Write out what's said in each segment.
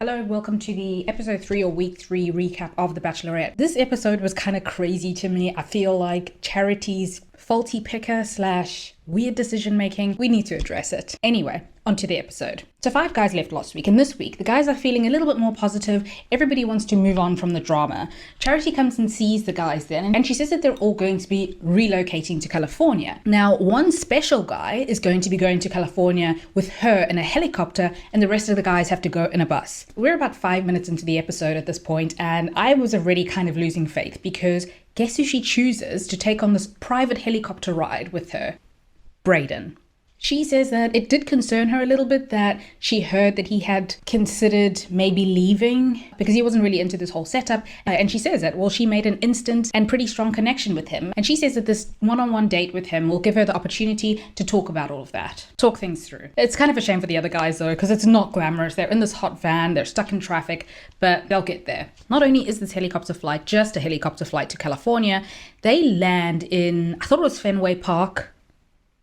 Hello, welcome to the episode 3 or week 3 recap of The Bachelorette. This episode was kind of crazy to me. I feel like Charity's faulty picker / weird decision making, we need to address it. Anyway, onto the episode. So 5 guys left last week, and this week the guys are feeling a little bit more positive. Everybody wants to move on from the drama. Charity comes and sees the guys then, and she says that they're all going to be relocating to California. Now, one special guy is going to be going to California with her in a helicopter, and the rest of the guys have to go in a bus. We're about 5 minutes into the episode at this point, and I was already kind of losing faith because guess who she chooses to take on this private helicopter ride with her? Brayden. She says that it did concern her a little bit that she heard that he had considered maybe leaving because he wasn't really into this whole setup. And she says that, well, she made an instant and pretty strong connection with him. And she says that this one-on-one date with him will give her the opportunity to talk about all of that, talk things through. It's kind of a shame for the other guys though, because it's not glamorous. They're in this hot van, they're stuck in traffic, but they'll get there. Not only is this helicopter flight just a helicopter flight to California, they land in, I thought it was Fenway Park.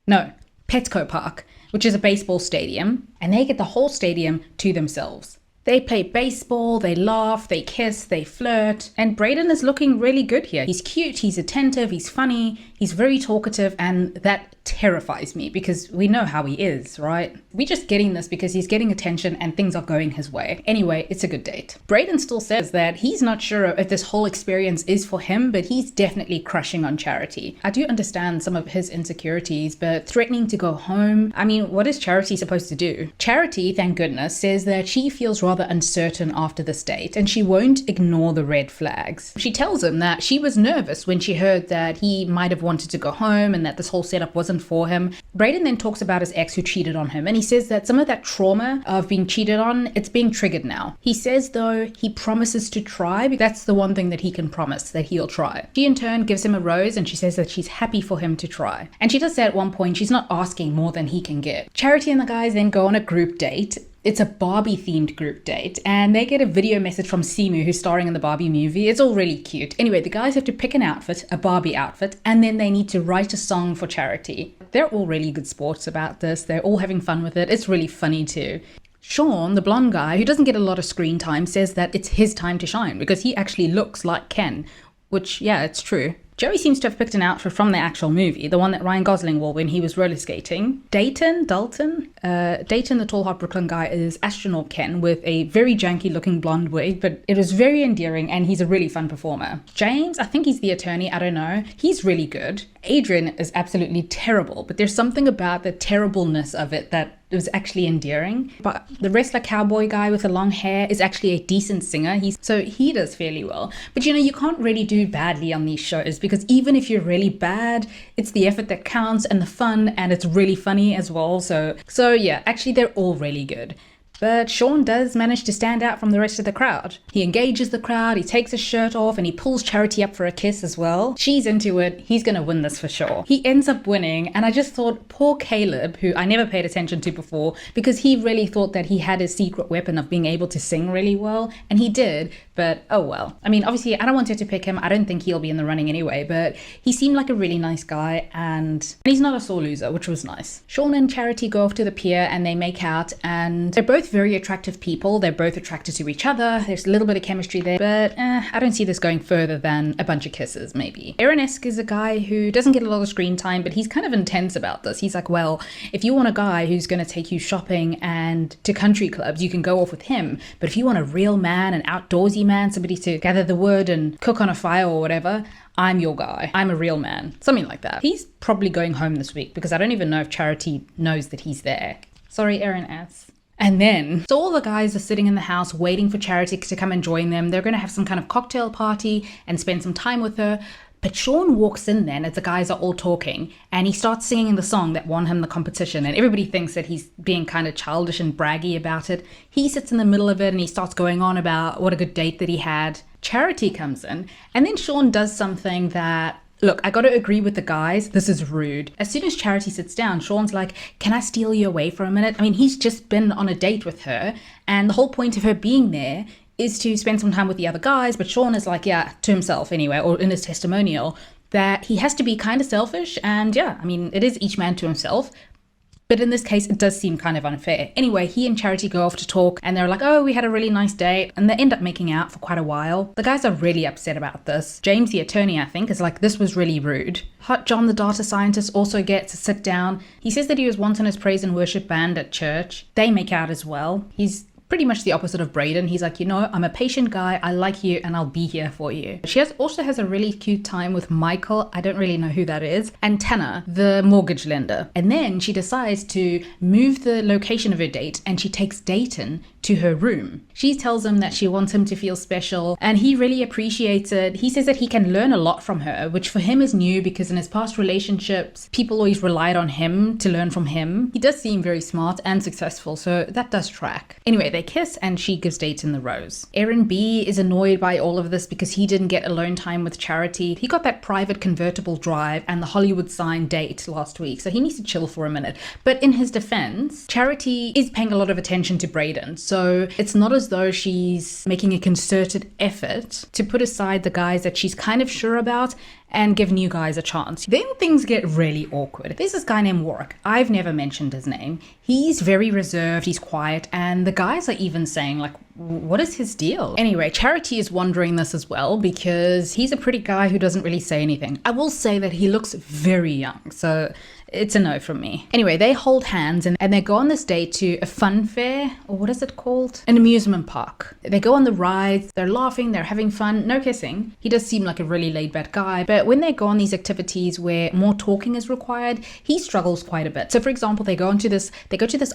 No, Petco Park, which is a baseball stadium, and they get the whole stadium to themselves. They play baseball, they laugh, they kiss, they flirt, and Brayden is looking really good here. He's cute, he's attentive, he's funny, he's very talkative, and that terrifies me because we know how he is, right? We're just getting this because he's getting attention and things are going his way. Anyway, it's a good date. Brayden still says that he's not sure if this whole experience is for him, but he's definitely crushing on Charity. I do understand some of his insecurities, but threatening to go home, I mean, what is Charity supposed to do? Charity, thank goodness, says that she feels rather uncertain after this date and she won't ignore the red flags. She tells him that she was nervous when she heard that he might have wanted to go home and that this whole setup wasn't for him. Brayden then talks about his ex who cheated on him, and he says that some of that trauma of being cheated on, it's being triggered now. He says though he promises to try, that's the one thing that he can promise, that he'll try. She in turn gives him a rose and she says that she's happy for him to try. And she does say at one point she's not asking more than he can get. Charity and the guys then go on a group date. It's a Barbie themed group date and they get a video message from Simu who's starring in the Barbie movie. It's all really cute. Anyway, the guys have to pick an outfit, a Barbie outfit, and then they need to write a song for Charity. They're all really good sports about this. They're all having fun with it. It's really funny too. Sean, the blonde guy who doesn't get a lot of screen time, says that it's his time to shine because he actually looks like Ken, which, yeah, it's true. Joey seems to have picked an outfit from the actual movie, the one that Ryan Gosling wore when he was roller skating. Dayton, the tall hot Brooklyn guy, is astronaut Ken with a very janky looking blonde wig, but it was very endearing and he's a really fun performer. James, I think he's the attorney, I don't know. He's really good. Adrian is absolutely terrible, but there's something about the terribleness of it that it was actually endearing. But the wrestler cowboy guy with the long hair is actually a decent singer. So he does fairly well. But you know, you can't really do badly on these shows because even if you're really bad, it's the effort that counts and the fun, and it's really funny as well. So yeah, actually they're all really good. But Sean does manage to stand out from the rest of the crowd. He engages the crowd, he takes his shirt off, and he pulls Charity up for a kiss as well. She's into it. He's gonna win this for sure. He ends up winning, and I just thought, poor Caleb, who I never paid attention to before, because he really thought that he had his secret weapon of being able to sing really well, and he did, but oh well. I mean, obviously, I don't want her to pick him. I don't think he'll be in the running anyway, but he seemed like a really nice guy, and he's not a sore loser, which was nice. Sean and Charity go off to the pier, and they make out, and they're both very attractive people. They're both attracted to each other. There's a little bit of chemistry there, but I don't see this going further than a bunch of kisses, maybe. Aaron-esque is a guy who doesn't get a lot of screen time, but he's kind of intense about this. He's like, well, if you want a guy who's going to take you shopping and to country clubs, you can go off with him. But if you want a real man, an outdoorsy man, somebody to gather the wood and cook on a fire or whatever, I'm your guy. I'm a real man. Something like that. He's probably going home this week because I don't even know if Charity knows that he's there. Sorry, Aaron S. And then, so all the guys are sitting in the house waiting for Charity to come and join them. They're going to have some kind of cocktail party and spend some time with her. But Sean walks in then as the guys are all talking and he starts singing the song that won him the competition, and everybody thinks that he's being kind of childish and braggy about it. He sits in the middle of it and he starts going on about what a good date that he had. Charity comes in and then Sean does something that, look, I gotta agree with the guys, this is rude. As soon as Charity sits down, Sean's like, can I steal you away for a minute? I mean, he's just been on a date with her, and the whole point of her being there is to spend some time with the other guys, but Sean is like, yeah, to himself anyway, or in his testimonial, that he has to be kind of selfish, and yeah, I mean, it is each man to himself. But in this case, it does seem kind of unfair. Anyway, he and Charity go off to talk and they're like, oh, we had a really nice date. And they end up making out for quite a while. The guys are really upset about this. James, the attorney, I think, is like, this was really rude. Hot John, the data scientist, also gets to sit down. He says that he was once in his praise and worship band at church. They make out as well. He's pretty much the opposite of Brayden. He's like, I'm a patient guy. I like you and I'll be here for you. She also has a really cute time with Michael. I don't really know who that is. And Tanner, the mortgage lender. And then she decides to move the location of her date and she takes Dayton to her room. She tells him that she wants him to feel special and he really appreciates it. He says that he can learn a lot from her, which for him is new because in his past relationships, people always relied on him to learn from him. He does seem very smart and successful, so that does track. Anyway, they kiss and she gives Dayton the rose. Aaron B is annoyed by all of this because he didn't get alone time with Charity. He got that private convertible drive and the Hollywood sign date last week, so he needs to chill for a minute. But in his defense, Charity is paying a lot of attention to Brayden. So it's not as though she's making a concerted effort to put aside the guys that she's kind of sure about and give new guys a chance. Then things get really awkward. There's this guy named Warwick. I've never mentioned his name. He's very reserved, he's quiet, and the guys are even saying like, what is his deal? Anyway, Charity is wondering this as well because he's a pretty guy who doesn't really say anything. I will say that he looks very young, so it's a no from me. Anyway, they hold hands and they go on this date to a fun fair, or what is it called? An amusement park. They go on the rides, they're laughing, they're having fun, no kissing. He does seem like a really laid back guy, but when they go on these activities where more talking is required, he struggles quite a bit. So for example, they go to this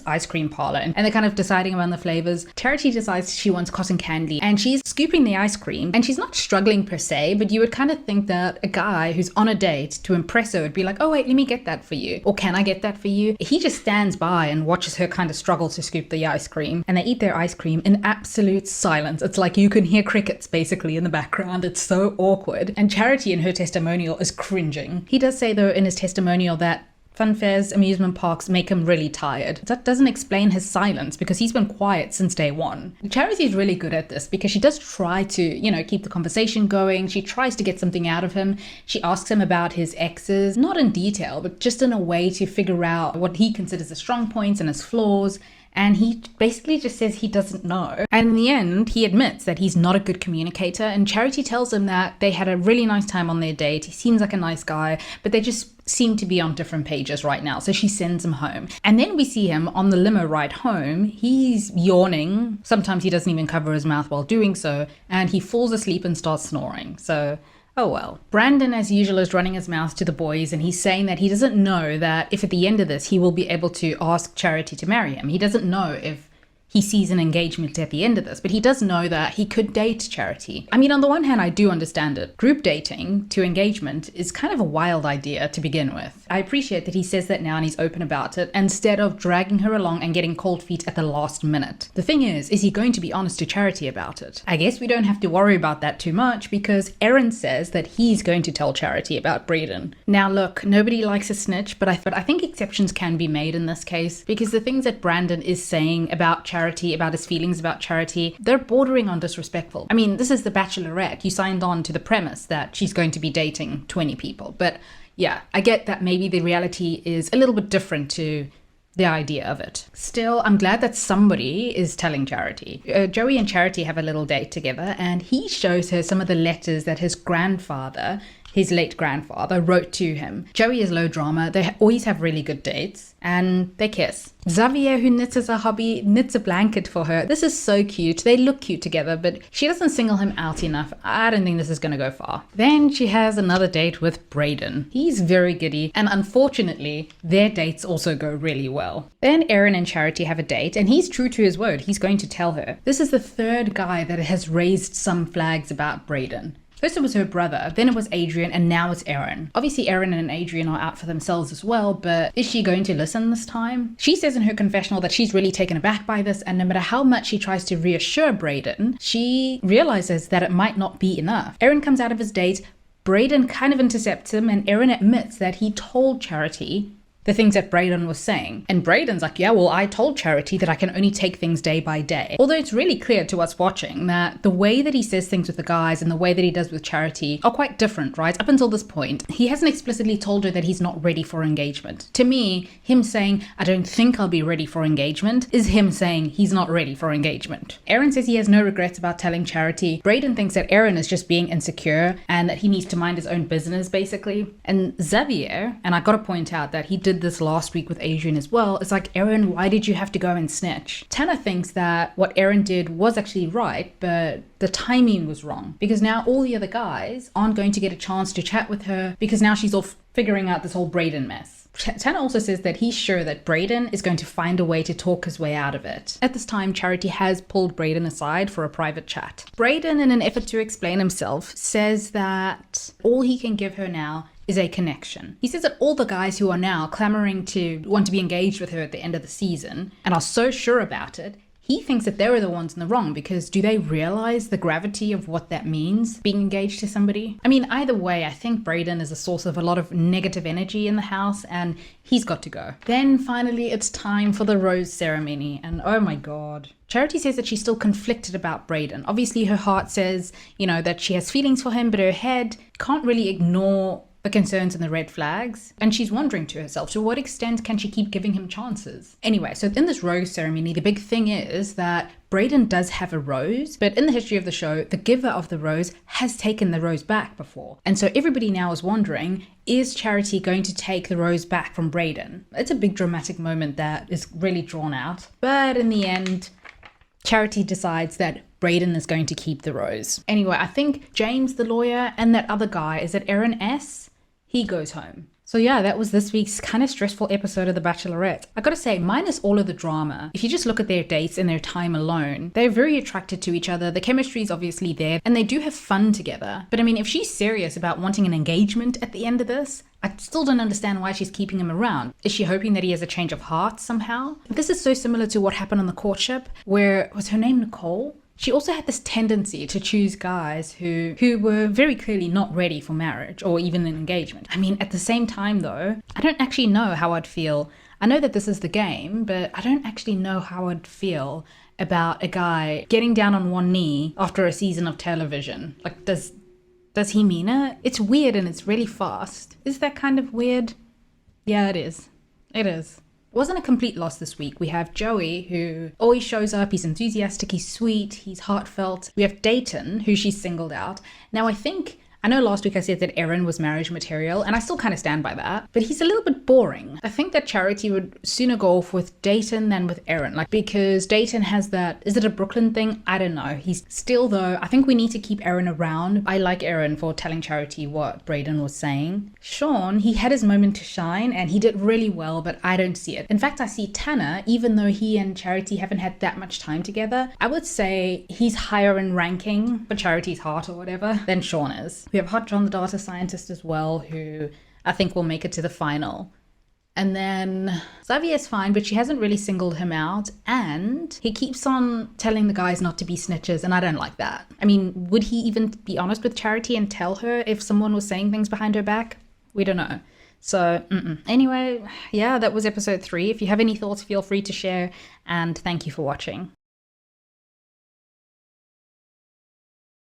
ice cream parlor and they're kind of deciding around the flavors. Charity decides she wants cotton candy and she's scooping the ice cream and she's not struggling per se, but you would kind of think that a guy who's on a date to impress her would be like, oh wait, let me get that for you. Or can I get that for you? He just stands by and watches her kind of struggle to scoop the ice cream. And they eat their ice cream in absolute silence. It's like you can hear crickets basically in the background. It's so awkward. And Charity in her testimonial is cringing. He does say though in his testimonial that fun fairs, amusement parks make him really tired. That doesn't explain his silence because he's been quiet since day one. Charity is really good at this because she does try to, keep the conversation going. She tries to get something out of him. She asks him about his exes, not in detail, but just in a way to figure out what he considers his strong points and his flaws. And he basically just says he doesn't know. And in the end, he admits that he's not a good communicator. And Charity tells him that they had a really nice time on their date. He seems like a nice guy, but they just seem to be on different pages right now. So she sends him home. And then we see him on the limo ride home. He's yawning. Sometimes he doesn't even cover his mouth while doing so. And he falls asleep and starts snoring. So oh well. Brandon, as usual, is running his mouth to the boys and he's saying that he doesn't know that if at the end of this he will be able to ask Charity to marry him. He doesn't know if he sees an engagement at the end of this, but he does know that he could date Charity. I mean, on the one hand, I do understand it. Group dating to engagement is kind of a wild idea to begin with. I appreciate that he says that now and he's open about it instead of dragging her along and getting cold feet at the last minute. The thing is he going to be honest to Charity about it? I guess we don't have to worry about that too much because Aaron says that he's going to tell Charity about Brayden. Now look, nobody likes a snitch, but I think exceptions can be made in this case because the things that Brandon is saying about Charity, about his feelings about Charity, they're bordering on disrespectful. I mean, this is the Bachelorette. You signed on to the premise that she's going to be dating 20 people. But yeah, I get that maybe the reality is a little bit different to the idea of it. Still, I'm glad that somebody is telling Charity. Joey and Charity have a little date together and he shows her some of the letters that his late grandfather wrote to him. Joey is low drama. They always have really good dates and they kiss. Xavier, who knits as a hobby, knits a blanket for her. This is so cute. They look cute together, but she doesn't single him out enough. I don't think this is going to go far. Then she has another date with Brayden. He's very giddy, and unfortunately, their dates also go really well. Then Aaron and Charity have a date, and he's true to his word. He's going to tell her. This is the third guy that has raised some flags about Brayden. First it was her brother, then it was Adrian, and now it's Aaron. Obviously Aaron and Adrian are out for themselves as well, but is she going to listen this time? She says in her confessional that she's really taken aback by this, and no matter how much she tries to reassure Brayden, she realizes that it might not be enough. Aaron comes out of his date, Brayden kind of intercepts him, and Aaron admits that he told Charity the things that Brayden was saying. And Brayden's like, yeah, well, I told Charity that I can only take things day by day. Although it's really clear to us watching that the way that he says things with the guys and the way that he does with Charity are quite different, right? Up until this point, he hasn't explicitly told her that he's not ready for engagement. To me, him saying, I don't think I'll be ready for engagement, is him saying he's not ready for engagement. Aaron says he has no regrets about telling Charity. Brayden thinks that Aaron is just being insecure and that he needs to mind his own business, basically. And Xavier, and I gotta point out that he did this last week with Adrian as well, it's like, Aaron, why did you have to go and snitch? Tanner thinks that what Aaron did was actually right, but the timing was wrong, because now all the other guys aren't going to get a chance to chat with her because now she's off figuring out this whole Brayden mess. Tanner also says that he's sure that Brayden is going to find a way to talk his way out of it. At this time, Charity has pulled Brayden aside for a private chat. Brayden, in an effort to explain himself, says that all he can give her now is a connection. He says that all the guys who are now clamoring to want to be engaged with her at the end of the season and are so sure about it, he thinks that they're the ones in the wrong, because do they realize the gravity of what that means, being engaged to somebody? I mean, either way, I think Brayden is a source of a lot of negative energy in the house, and he's got to go. Then finally, it's time for the rose ceremony, and oh my god. Charity says that she's still conflicted about Brayden. Obviously, her heart says, you know, that she has feelings for him, but her head can't really ignore the concerns and the red flags. And she's wondering to herself, to what extent can she keep giving him chances? Anyway, so in this rose ceremony, the big thing is that Brayden does have a rose, but in the history of the show, the giver of the rose has taken the rose back before. And so everybody now is wondering, is Charity going to take the rose back from Brayden? It's a big dramatic moment that is really drawn out. But in the end, Charity decides that Brayden is going to keep the rose. Anyway, I think James, the lawyer, and that other guy, is it Aaron S? He goes home. So yeah, that was this week's kind of stressful episode of The Bachelorette. I gotta say, minus all of the drama, if you just look at their dates and their time alone, they're very attracted to each other. The chemistry is obviously there and they do have fun together. But I mean, if she's serious about wanting an engagement at the end of this, I still don't understand why she's keeping him around. Is she hoping that he has a change of heart somehow? This is so similar to what happened on the courtship, where, was her name Nicole? She also had this tendency to choose guys who were very clearly not ready for marriage or even an engagement. I mean, at the same time though, I don't actually know how I'd feel. I know that this is the game, but I don't actually know how I'd feel about a guy getting down on one knee after a season of television. Like, does he mean it? It's weird and it's really fast. Is that kind of weird? Yeah, it is. It is. It wasn't a complete loss this week. We have Joey, who always shows up. He's enthusiastic, he's sweet, he's heartfelt. We have Dayton, who she's singled out. Now, I know last week I said that Aaron was marriage material, and I still kind of stand by that, but he's a little bit boring. I think that Charity would sooner go off with Dayton than with Aaron, because Dayton has that, is it a Brooklyn thing? I don't know. He's still, though, I think we need to keep Aaron around. I like Aaron for telling Charity what Brayden was saying. Sean, he had his moment to shine, and he did really well, but I don't see it. In fact, I see Tanner, even though he and Charity haven't had that much time together, I would say he's higher in ranking for Charity's heart or whatever than Sean is. We have Hot John, the data scientist, as well, who I think will make it to the final. And then Xavier's fine, but she hasn't really singled him out. And he keeps on telling the guys not to be snitches, and I don't like that. I mean, would he even be honest with Charity and tell her if someone was saying things behind her back? We don't know. So, Anyway, yeah, that was episode 3. If you have any thoughts, feel free to share, and thank you for watching.